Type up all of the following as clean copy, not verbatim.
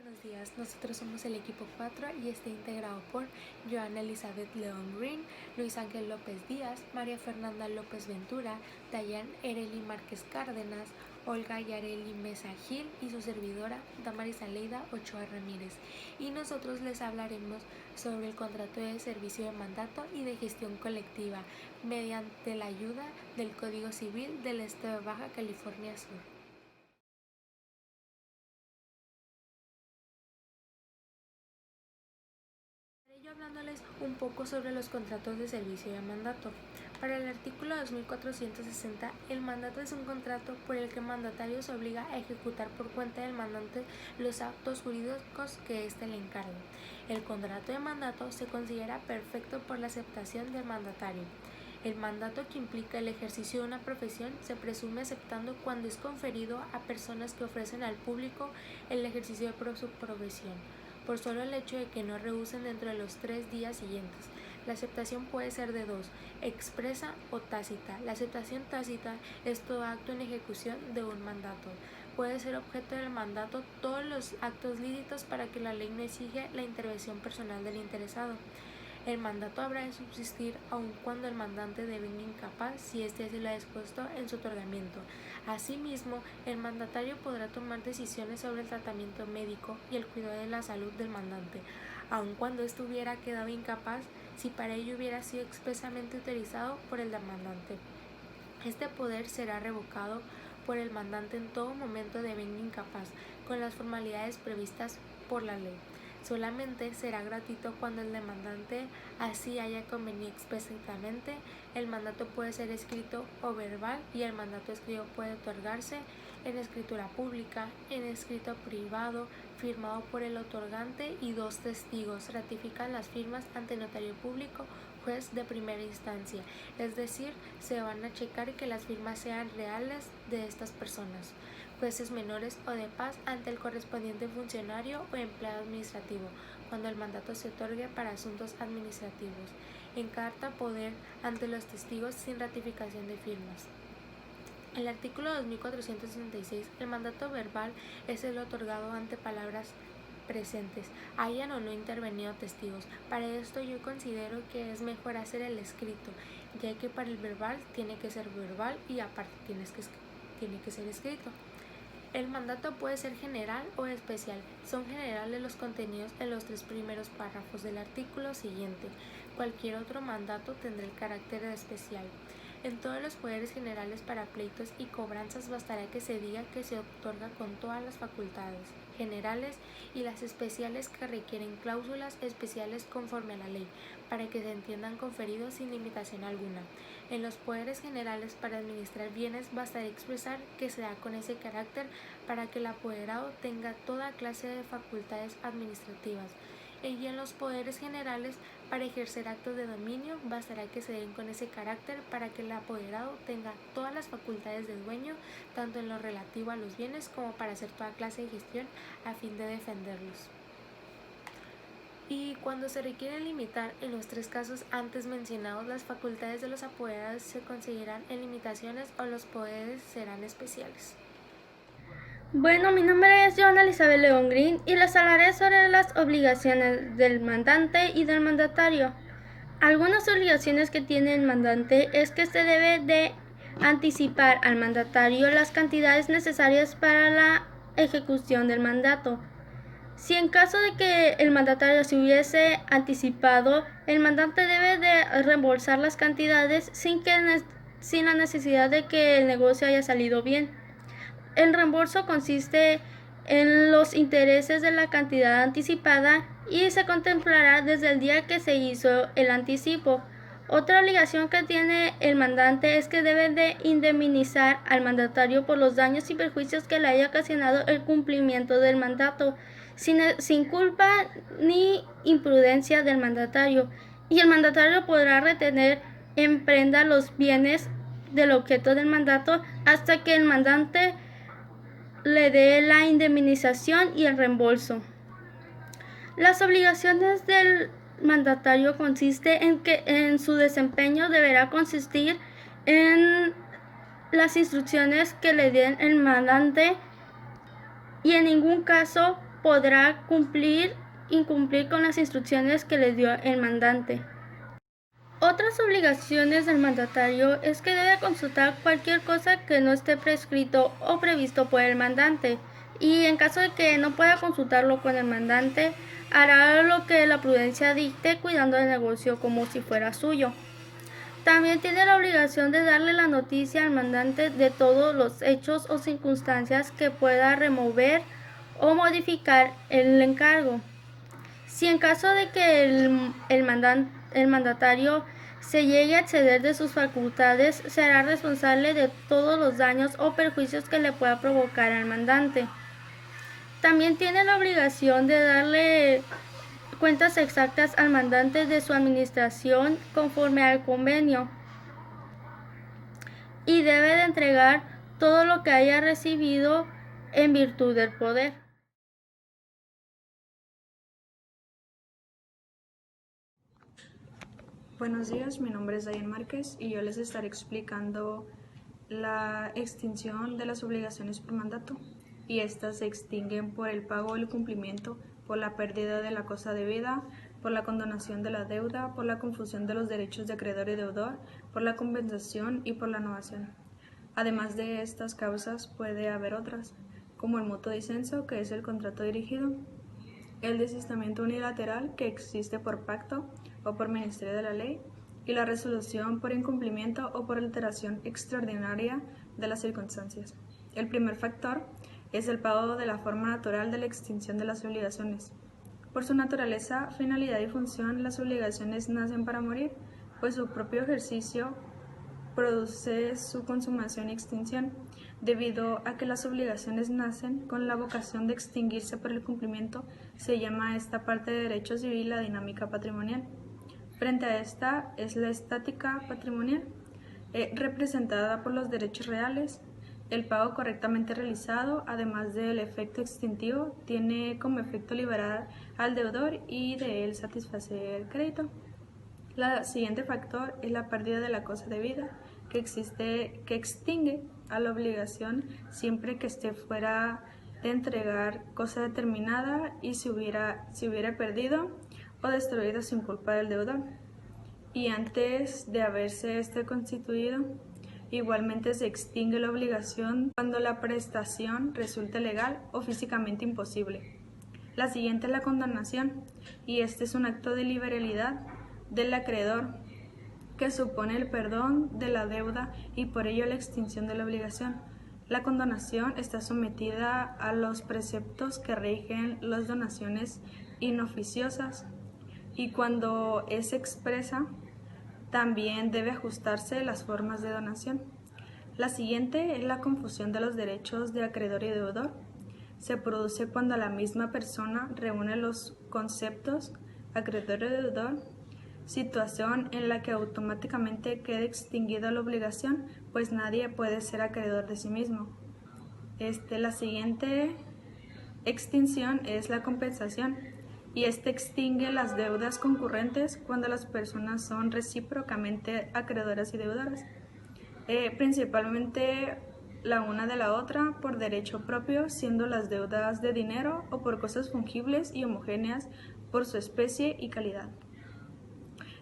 Buenos días, nosotros somos el equipo 4 y está integrado por Joana Elizabeth León Green, Luis Ángel López Díaz, María Fernanda López Ventura, Dayan Ereli Márquez Cárdenas, Olga Yareli Mesa Gil y su servidora Damaris Aleida Ochoa Ramírez. Y nosotros les hablaremos sobre el contrato de servicio de mandato y de gestión colectiva mediante la ayuda del Código Civil del Estado de Baja California Sur. Yo hablándoles un poco sobre los contratos de servicio de mandato. Para el artículo 2460, el mandato es un contrato por el que el mandatario se obliga a ejecutar por cuenta del mandante los actos jurídicos que éste le encargue. El contrato de mandato se considera perfecto por la aceptación del mandatario. El mandato que implica el ejercicio de una profesión se presume aceptando cuando es conferido a personas que ofrecen al público el ejercicio de su profesión, por solo el hecho de que no rehúsen dentro de los 3 días siguientes. La aceptación puede ser de dos, expresa o tácita. La aceptación tácita es todo acto en ejecución de un mandato. Puede ser objeto del mandato todos los actos lícitos para que la ley no exige la intervención personal del interesado. El mandato habrá de subsistir aun cuando el mandante devenga incapaz si éste así lo ha dispuesto en su otorgamiento. Asimismo, el mandatario podrá tomar decisiones sobre el tratamiento médico y el cuidado de la salud del mandante, aun cuando éste hubiera quedado incapaz si para ello hubiera sido expresamente autorizado por el demandante. Este poder será revocado por el mandante en todo momento devenga incapaz, con las formalidades previstas por la ley. Solamente será gratuito cuando el demandante así haya convenido explícitamente. El mandato puede ser escrito o verbal y el mandato escrito puede otorgarse en escritura pública, en escrito privado, firmado por el otorgante y 2 testigos. Ratifican las firmas ante notario público, juez de primera instancia, es decir, se van a checar que las firmas sean reales de estas personas. Jueces menores o de paz ante el correspondiente funcionario o empleado administrativo, cuando el mandato se otorgue para asuntos administrativos. En carta poder ante los testigos sin ratificación de firmas. El artículo 2466, el mandato verbal es el otorgado ante palabras presentes, hayan o no intervenido testigos. Para esto yo considero que es mejor hacer el escrito, ya que para el verbal tiene que ser verbal y aparte tiene que ser escrito. El mandato puede ser general o especial. Son generales los contenidos en los 3 primeros párrafos del artículo siguiente. Cualquier otro mandato tendrá el carácter de especial. En todos los poderes generales para pleitos y cobranzas bastará que se diga que se otorga con todas las facultades generales y las especiales que requieren cláusulas especiales conforme a la ley, para que se entiendan conferidos sin limitación alguna. En los poderes generales para administrar bienes bastará expresar que se da con ese carácter para que el apoderado tenga toda clase de facultades administrativas. Y en los poderes generales para ejercer actos de dominio bastará que se den con ese carácter para que el apoderado tenga todas las facultades de dueño, tanto en lo relativo a los bienes como para hacer toda clase de gestión a fin de defenderlos. Y cuando se requiere limitar en los 3 casos antes mencionados, las facultades de los apoderados se consideran en limitaciones o los poderes serán especiales. Bueno, mi nombre es Joana Elizabeth León Green y les hablaré sobre las obligaciones del mandante y del mandatario. Algunas obligaciones que tiene el mandante es que se debe de anticipar al mandatario las cantidades necesarias para la ejecución del mandato. Si en caso de que el mandatario se hubiese anticipado, el mandante debe de reembolsar las cantidades sin la necesidad de que el negocio haya salido bien. El reembolso consiste en los intereses de la cantidad anticipada y se contemplará desde el día que se hizo el anticipo. Otra obligación que tiene el mandante es que debe de indemnizar al mandatario por los daños y perjuicios que le haya ocasionado el cumplimiento del mandato, sin culpa ni imprudencia del mandatario, y el mandatario podrá retener en prenda los bienes del objeto del mandato hasta que el mandante le dé la indemnización y el reembolso. Las obligaciones del mandatario consiste en que en su desempeño deberá consistir en las instrucciones que le den el mandante y en ningún caso podrá incumplir con las instrucciones que le dio el mandante. Otras obligaciones del mandatario es que debe consultar cualquier cosa que no esté prescrito o previsto por el mandante, y en caso de que no pueda consultarlo con el mandante, hará lo que la prudencia dicte, cuidando del negocio como si fuera suyo. También tiene la obligación de darle la noticia al mandante de todos los hechos o circunstancias que pueda remover o modificar el encargo. Si en caso de que el mandatario se llegue a exceder de sus facultades, será responsable de todos los daños o perjuicios que le pueda provocar al mandante. También tiene la obligación de darle cuentas exactas al mandante de su administración conforme al convenio, y debe de entregar todo lo que haya recibido en virtud del poder. Buenos días, mi nombre es Dayan Márquez y yo les estaré explicando la extinción de las obligaciones por mandato, y estas se extinguen por el pago o el cumplimiento, por la pérdida de la cosa debida, por la condonación de la deuda, por la confusión de los derechos de acreedor y deudor, por la compensación y por la novación. Además de estas causas puede haber otras, como el mutuo disenso, que es el contrato dirigido, el desistimiento unilateral, que existe por pacto o por ministerio de la ley, y la resolución por incumplimiento o por alteración extraordinaria de las circunstancias. El primer factor es el pago de la forma natural de la extinción de las obligaciones. Por su naturaleza, finalidad y función, las obligaciones nacen para morir, pues su propio ejercicio produce su consumación y extinción. Debido a que las obligaciones nacen con la vocación de extinguirse por el cumplimiento, se llama a esta parte de derecho civil la dinámica patrimonial. Frente a esta es la estática patrimonial, representada por los derechos reales. El pago correctamente realizado, además del efecto extintivo, tiene como efecto liberar al deudor y de él satisfacer el crédito. El siguiente factor es la pérdida de la cosa debida, que extingue a la obligación siempre que esté fuera de entregar cosa determinada y se hubiera perdido o destruido sin culpa del deudor, y antes de haberse constituido. Igualmente se extingue la obligación cuando la prestación resulte legal o físicamente imposible. La siguiente es la condonación, y este es un acto de liberalidad del acreedor que supone el perdón de la deuda y por ello la extinción de la obligación. La condonación está sometida a los preceptos que rigen las donaciones inoficiosas, y cuando es expresa también debe ajustarse las formas de donación. La siguiente es la confusión de los derechos de acreedor y deudor. Se produce cuando la misma persona reúne los conceptos acreedor y deudor, situación en la que automáticamente queda extinguida la obligación, pues nadie puede ser acreedor de sí mismo. La siguiente extinción es la compensación, y extingue las deudas concurrentes cuando las personas son recíprocamente acreedoras y deudoras, principalmente la una de la otra por derecho propio, siendo las deudas de dinero o por cosas fungibles y homogéneas por su especie y calidad.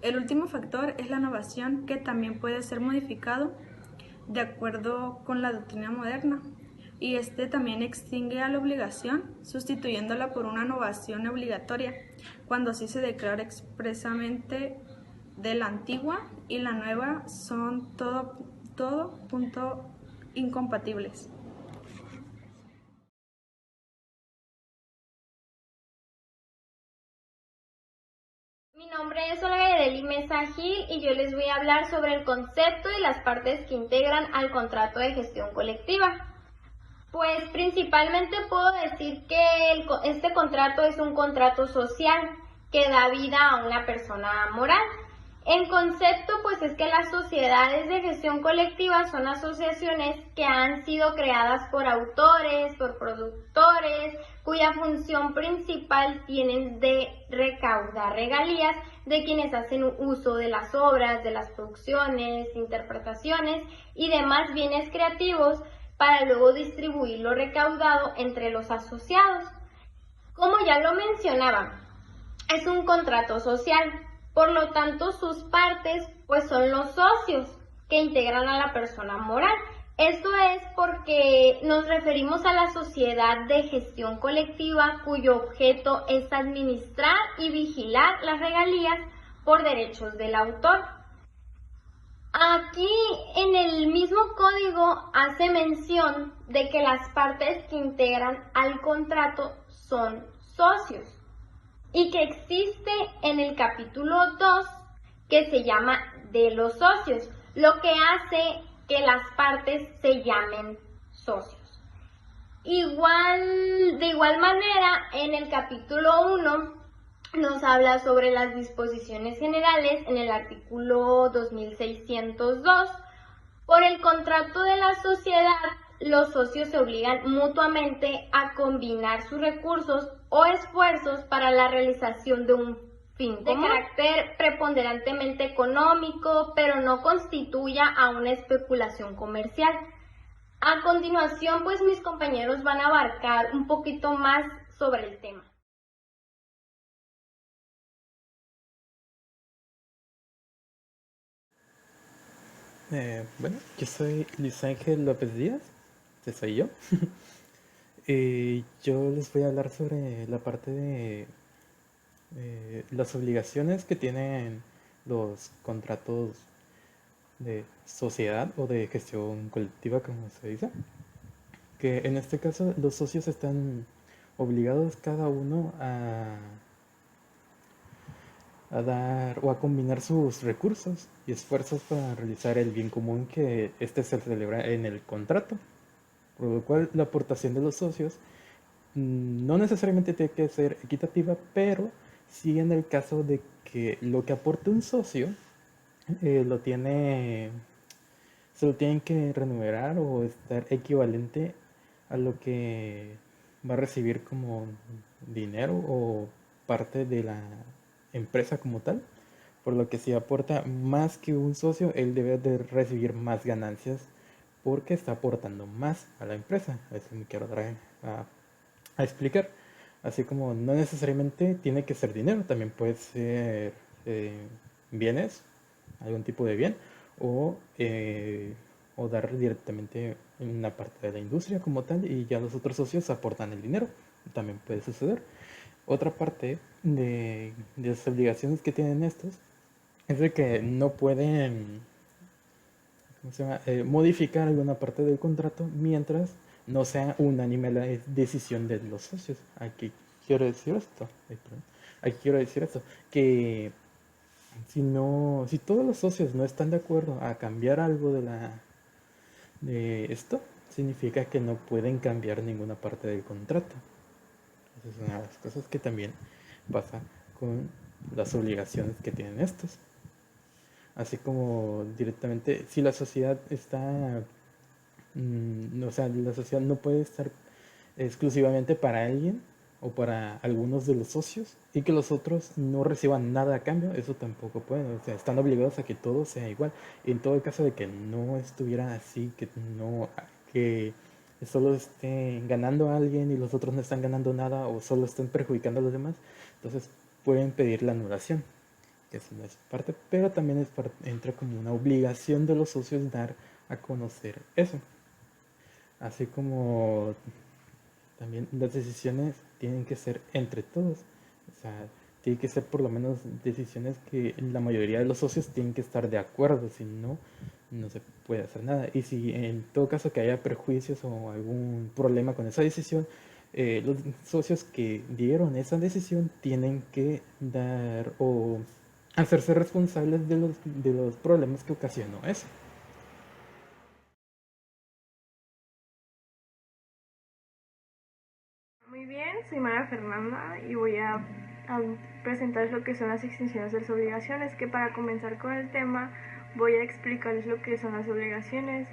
El último factor es la novación, que también puede ser modificado de acuerdo con la doctrina moderna, y también extingue a la obligación, sustituyéndola por una novación obligatoria, cuando así se declara expresamente de la antigua y la nueva son todo punto incompatibles. Mi nombre es Olga Yareli Mesa Gil y yo les voy a hablar sobre el concepto y las partes que integran al contrato de gestión colectiva. Pues principalmente puedo decir que este contrato es un contrato social que da vida a una persona moral. En concepto, pues es que las sociedades de gestión colectiva son asociaciones que han sido creadas por autores, por productores, cuya función principal tienen de recaudar regalías de quienes hacen uso de las obras, de las producciones, interpretaciones y demás bienes creativos, para luego distribuir lo recaudado entre los asociados. Como ya lo mencionaba, es un contrato social, por lo tanto sus partes pues son los socios que integran a la persona moral. Esto es porque nos referimos a la sociedad de gestión colectiva cuyo objeto es administrar y vigilar las regalías por derechos del autor. Aquí en el mismo código hace mención de que las partes que integran al contrato son socios y que existe en el capítulo 2 que se llama de los socios, lo que hace que las partes se llamen socios. De igual manera, en el capítulo 1 nos habla sobre las disposiciones generales en el artículo 2602. Por el contrato de la sociedad, los socios se obligan mutuamente a combinar sus recursos o esfuerzos para la realización de un fin de carácter preponderantemente económico, pero no constituya a una especulación comercial. A continuación, pues mis compañeros van a abarcar un poquito más sobre el tema. Bueno, yo soy Luis Ángel López Díaz, ese soy yo. Yo les voy a hablar sobre la parte de las obligaciones que tienen los contratos de sociedad o de gestión colectiva, como se dice. Que en este caso los socios están obligados cada uno a dar o a combinar sus recursos y esfuerzos para realizar el bien común que se celebra en el contrato. Por lo cual la aportación de los socios no necesariamente tiene que ser equitativa, pero sí en el caso de que lo que aporte un socio se lo tienen que remunerar o estar equivalente a lo que va a recibir como dinero o parte de la empresa como tal, por lo que si aporta más que un socio, él debe de recibir más ganancias porque está aportando más a la empresa. Eso me quiero dar a explicar. Así como no necesariamente tiene que ser dinero, también puede ser bienes, algún tipo de bien, o dar directamente una parte de la industria como tal y ya los otros socios aportan el dinero. También puede suceder. Otra parte de las obligaciones que tienen estos es de que no pueden modificar alguna parte del contrato mientras no sea unánime la decisión de los socios. Aquí quiero decir esto, que si todos los socios no están de acuerdo a cambiar algo de esto, significa que no pueden cambiar ninguna parte del contrato. Esa es una de las cosas que también pasa con las obligaciones que tienen estos. Así como directamente, si la sociedad está, la sociedad no puede estar exclusivamente para alguien o para algunos de los socios y que los otros no reciban nada a cambio, eso tampoco puede. O sea, están obligados a que todo sea igual. Y en todo el caso de que no estuviera así, que solo esté ganando a alguien y los otros no están ganando nada o solo están perjudicando a los demás, entonces pueden pedir la anulación, que eso no es parte, pero también entra como una obligación de los socios dar a conocer eso. Así como también las decisiones tienen que ser entre todos, o sea, tiene que ser por lo menos decisiones que la mayoría de los socios tienen que estar de acuerdo, si no, no se puede hacer nada. Y si en todo caso que haya perjuicios o algún problema con esa decisión, los socios que dieron esa decisión tienen que dar o hacerse responsables de los problemas que ocasionó eso. Muy bien, soy María Fernanda y voy a presentarles lo que son las extinciones de las obligaciones, que para comenzar con el tema voy a explicarles lo que son las obligaciones,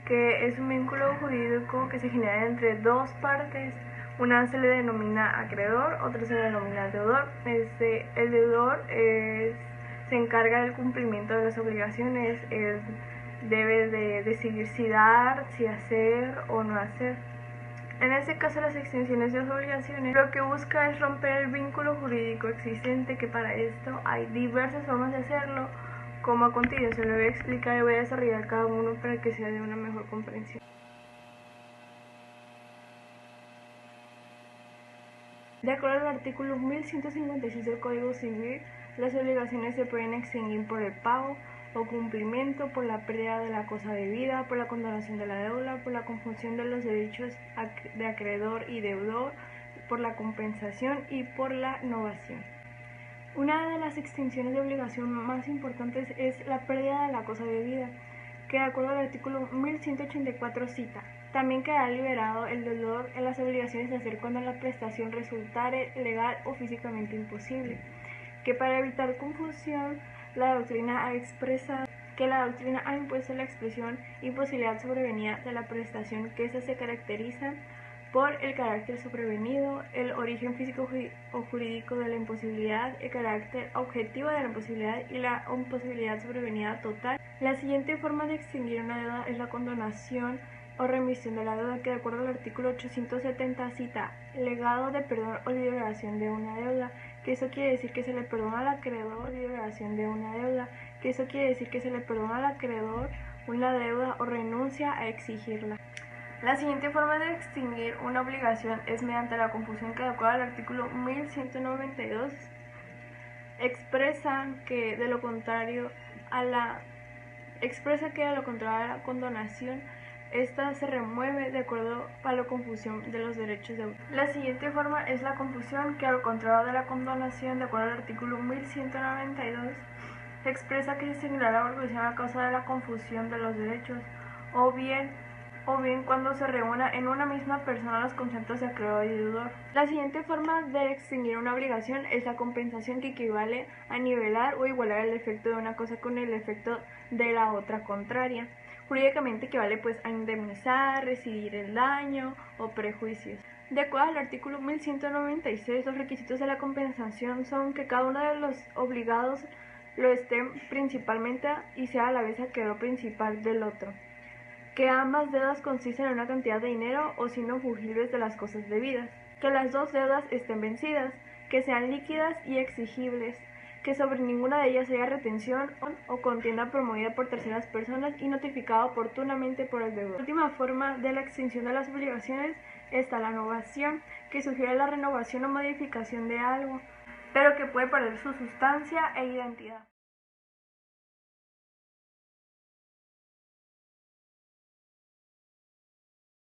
que es un vínculo jurídico que se genera entre dos partes. Una se le denomina acreedor, otra se le denomina deudor. El deudor se encarga del cumplimiento de las obligaciones, debe de decidir si dar, si hacer o no hacer. En este caso, las extinciones de las obligaciones lo que busca es romper el vínculo jurídico existente, que para esto hay diversas formas de hacerlo, como a continuación lo voy a explicar y voy a desarrollar cada uno para que sea de una mejor comprensión. De acuerdo al artículo 1156 del Código Civil, las obligaciones se pueden extinguir por el pago o cumplimiento, por la pérdida de la cosa debida, por la condonación de la deuda, por la confusión de los derechos de acreedor y deudor, por la compensación y por la novación. Una de las extinciones de obligación más importantes es la pérdida de la cosa debida, que de acuerdo al artículo 1184 cita: también quedará liberado el deudor en las obligaciones de hacer cuando la prestación resultare legal o físicamente imposible, que para evitar confusión la doctrina ha impuesto la expresión imposibilidad sobrevenida de la prestación, que esa se caracteriza por el carácter sobrevenido, el origen físico o jurídico de la imposibilidad, el carácter objetivo de la imposibilidad y la imposibilidad sobrevenida total. La siguiente forma de extinguir una deuda es la condonación o remisión de la deuda, que de acuerdo al artículo 870 cita: legado de perdón o liberación de una deuda, que eso quiere decir que se le perdona al acreedor liberación de una deuda, que eso quiere decir que se le perdona al acreedor una deuda o renuncia a exigirla. La siguiente forma de extinguir una obligación es mediante la confusión, que de acuerdo al artículo 1192 expresa que de lo contrario a la condonación, esta se remueve de acuerdo a la confusión de los derechos de autor. La siguiente forma es la confusión, que al contrario de la condonación, de acuerdo al artículo 1192, expresa que se extinguirá la obligación a causa de la confusión de los derechos, o bien cuando se reúna en una misma persona los conceptos de acreedor y deudor. La siguiente forma de extinguir una obligación es la compensación, que equivale a nivelar o igualar el efecto de una cosa con el efecto de la otra contraria. Jurídicamente equivale pues a indemnizar, residir el daño o prejuicios. De acuerdo al artículo 1196, los requisitos de la compensación son que cada uno de los obligados lo esté principalmente y sea a la vez acreedor principal del otro, que ambas deudas consisten en una cantidad de dinero o sin no fungibles de las cosas debidas, que las dos deudas estén vencidas, que sean líquidas y exigibles, que sobre ninguna de ellas haya retención o contienda promovida por terceras personas y notificada oportunamente por el deudor. La última forma de la extinción de las obligaciones está la novación, que sugiere la renovación o modificación de algo, pero que puede perder su sustancia e identidad.